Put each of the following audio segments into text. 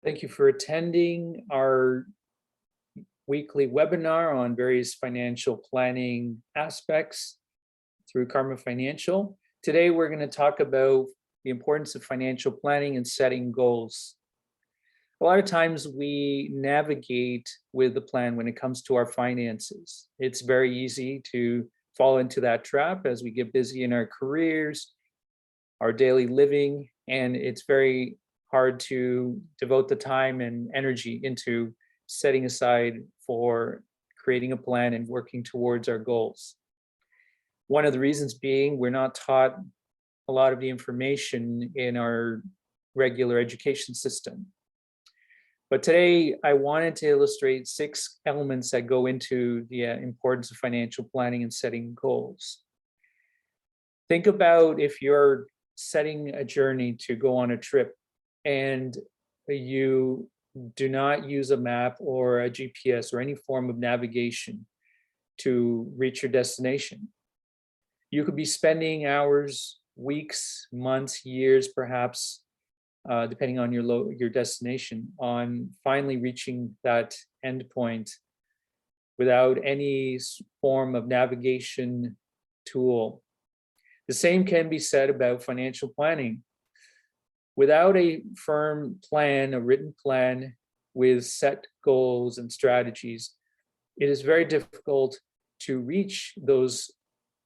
Thank you for attending our weekly webinar on various financial planning aspects through Karma Financial. Today, we're going to talk about the importance of financial planning and setting goals. A lot of times we navigate with the plan when it comes to our finances. It's very easy to fall into that trap as we get busy in our careers, our daily living, and it's very hard to devote the time and energy into setting aside for creating a plan and working towards our goals. One of the reasons being we're not taught a lot of the information in our regular education system. But today I wanted to illustrate 6 elements that go into the importance of financial planning and setting goals. Think about if you're setting a journey to go on a trip and you do not use a map or a GPS or any form of navigation to reach your destination. You could be spending hours, weeks, months, years, perhaps, depending on your destination, on finally reaching that endpoint without any form of navigation tool. The same can be said about financial planning. Without a firm plan, a written plan with set goals and strategies, it is very difficult to reach those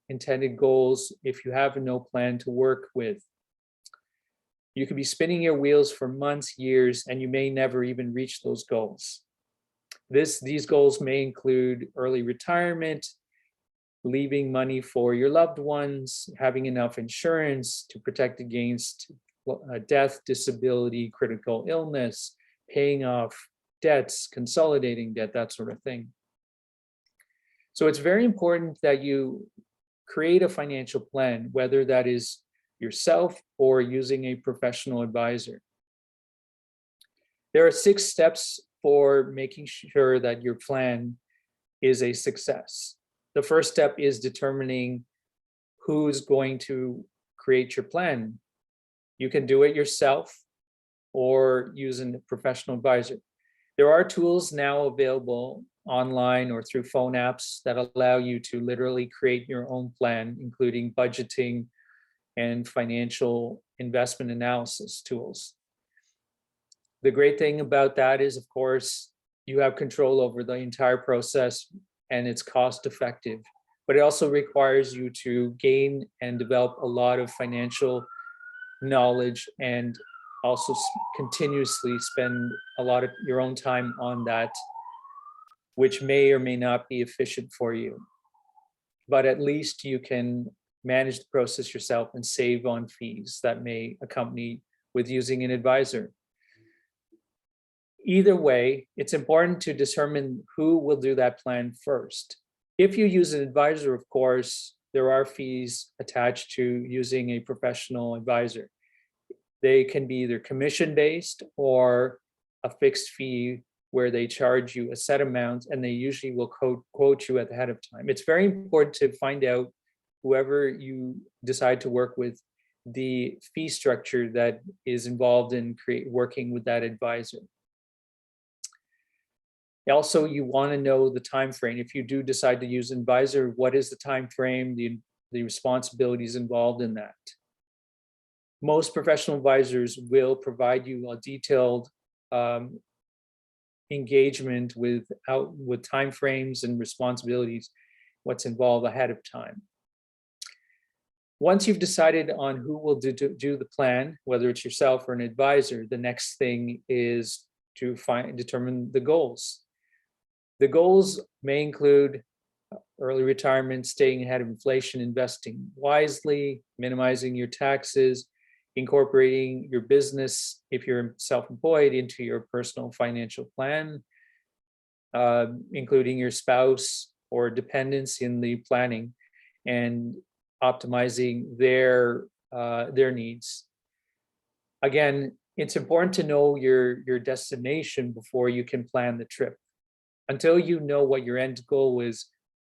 intended goals if you have no plan to work with. You could be spinning your wheels for months, years, and you may never even reach those goals. These goals may include early retirement, leaving money for your loved ones, having enough insurance to protect against death, disability, critical illness, paying off debts, consolidating debt, that sort of thing. So it's very important that you create a financial plan, whether that is yourself or using a professional advisor. There are 6 steps for making sure that your plan is a success. The first step is determining who's going to create your plan. You can do it yourself or using a professional advisor. There are tools now available online or through phone apps that allow you to literally create your own plan, including budgeting and financial investment analysis tools. The great thing about that is, of course, you have control over the entire process and it's cost effective, but it also requires you to gain and develop a lot of financial knowledge and also continuously spend a lot of your own time on that, which may or may not be efficient for you. But at least you can manage the process yourself and save on fees that may accompany with using an advisor. Either way, it's important to determine who will do that plan first. If you use an advisor, of course, there are fees attached to using a professional advisor. They can be either commission-based or a fixed fee where they charge you a set amount and they usually will quote you ahead of time. It's very important to find out, whoever you decide to work with, the fee structure that is involved in working with that advisor. Also, you want to know the time frame. If you do decide to use an advisor, what is the time frame, the responsibilities involved in that? Most professional advisors will provide you a detailed engagement with timeframes and responsibilities, what's involved ahead of time. Once you've decided on who will do the plan, whether it's yourself or an advisor, the next thing is to determine the goals. The goals may include early retirement, staying ahead of inflation, investing wisely, minimizing your taxes, incorporating your business, if you're self-employed, into your personal financial plan, including your spouse or dependents in the planning, and optimizing their needs. Again, it's important to know your destination before you can plan the trip. Until you know what your end goal is,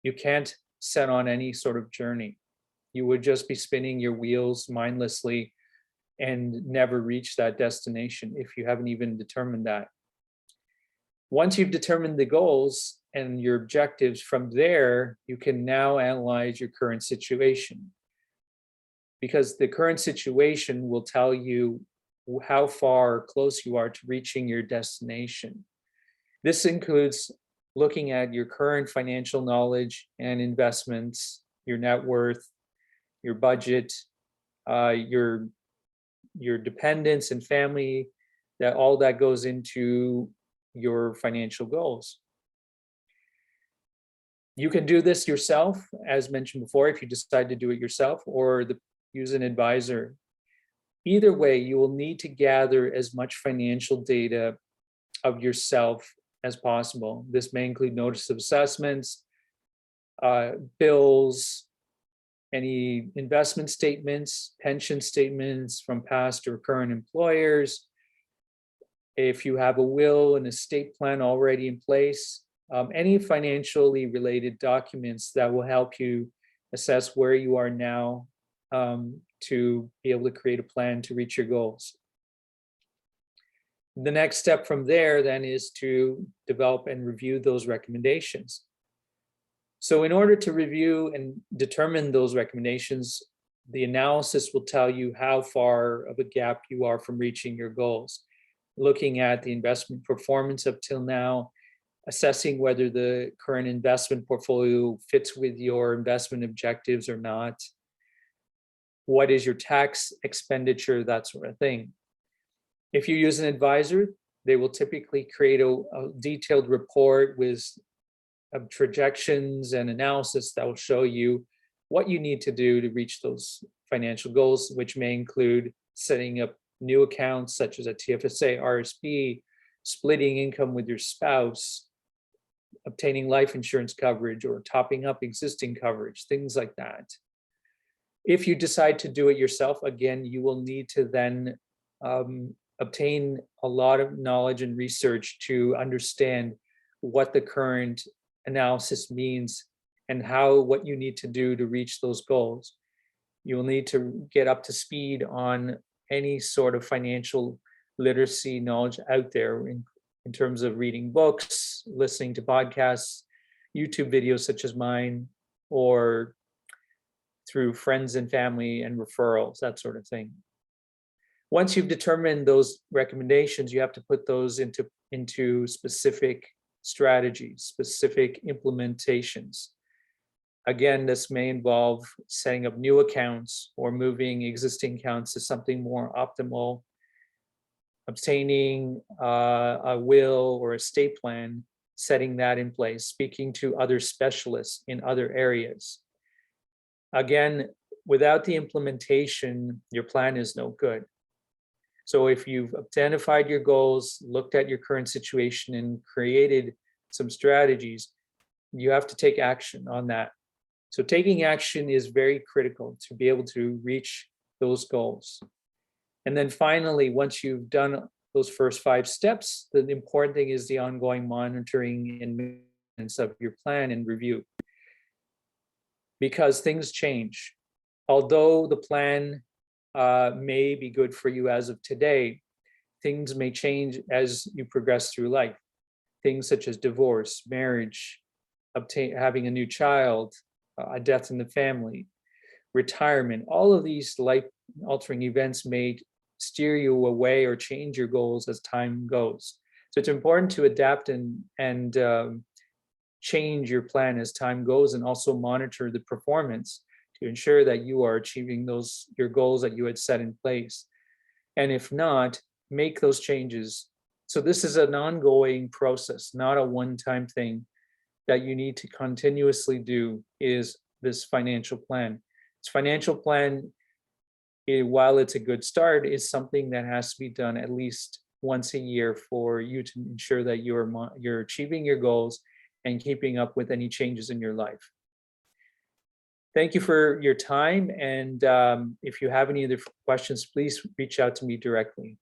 you can't set on any sort of journey. You would just be spinning your wheels mindlessly and never reach that destination if you haven't even determined that. Once you've determined the goals and your objectives, from there, you can now analyze your current situation, because the current situation will tell you how far close you are to reaching your destination. This includes looking at your current financial knowledge and investments, your net worth, your budget, your dependents and family, that all that goes into your financial goals. You can do this yourself, as mentioned before, if you decide to do it yourself, or use an advisor. Either way, you will need to gather as much financial data of yourself as possible. This may include notice of assessments, bills, any investment statements, pension statements from past or current employers. If you have a will and estate plan already in place, any financially related documents that will help you assess where you are now, to be able to create a plan to reach your goals. The next step from there then is to develop and review those recommendations. So in order to review and determine those recommendations, the analysis will tell you how far of a gap you are from reaching your goals. Looking at the investment performance up till now, assessing whether the current investment portfolio fits with your investment objectives or not. What is your tax expenditure, that sort of thing. If you use an advisor, they will typically create a detailed report with projections and analysis that will show you what you need to do to reach those financial goals, which may include setting up new accounts such as a TFSA, RSP, splitting income with your spouse, obtaining life insurance coverage, or topping up existing coverage, things like that. If you decide to do it yourself, again, you will need to then obtain a lot of knowledge and research to understand what the current analysis means and what you need to do to reach those goals. You will need to get up to speed on any sort of financial literacy knowledge out there in terms of reading books, listening to podcasts, YouTube videos such as mine, or through friends and family and referrals, that sort of thing. Once you've determined those recommendations, you have to put those into specific strategies, specific implementations. Again, this may involve setting up new accounts or moving existing accounts to something more optimal, obtaining a will or estate plan, setting that in place, speaking to other specialists in other areas. Again, without the implementation, your plan is no good. So if you've identified your goals, looked at your current situation, and created some strategies, you have to take action on that. So taking action is very critical to be able to reach those goals. And then finally, once you've done those first 5 steps, the important thing is the ongoing monitoring and maintenance of your plan and review. Because things change. Although the plan may be good for you as of today, things may change as you progress through life. Things such as divorce, marriage, having a new child, a death in the family, retirement, all of these life-altering events may steer you away or change your goals as time goes. So it's important to adapt and change your plan as time goes, and also monitor the performance to ensure that you are achieving your goals that you had set in place. And if not, make those changes. So this is an ongoing process, not a one-time thing that you need to continuously do, is this financial plan. This financial plan, while it's a good start, is something that has to be done at least once a year for you to ensure that you're achieving your goals and keeping up with any changes in your life. Thank you for your time. And if you have any other questions, please reach out to me directly.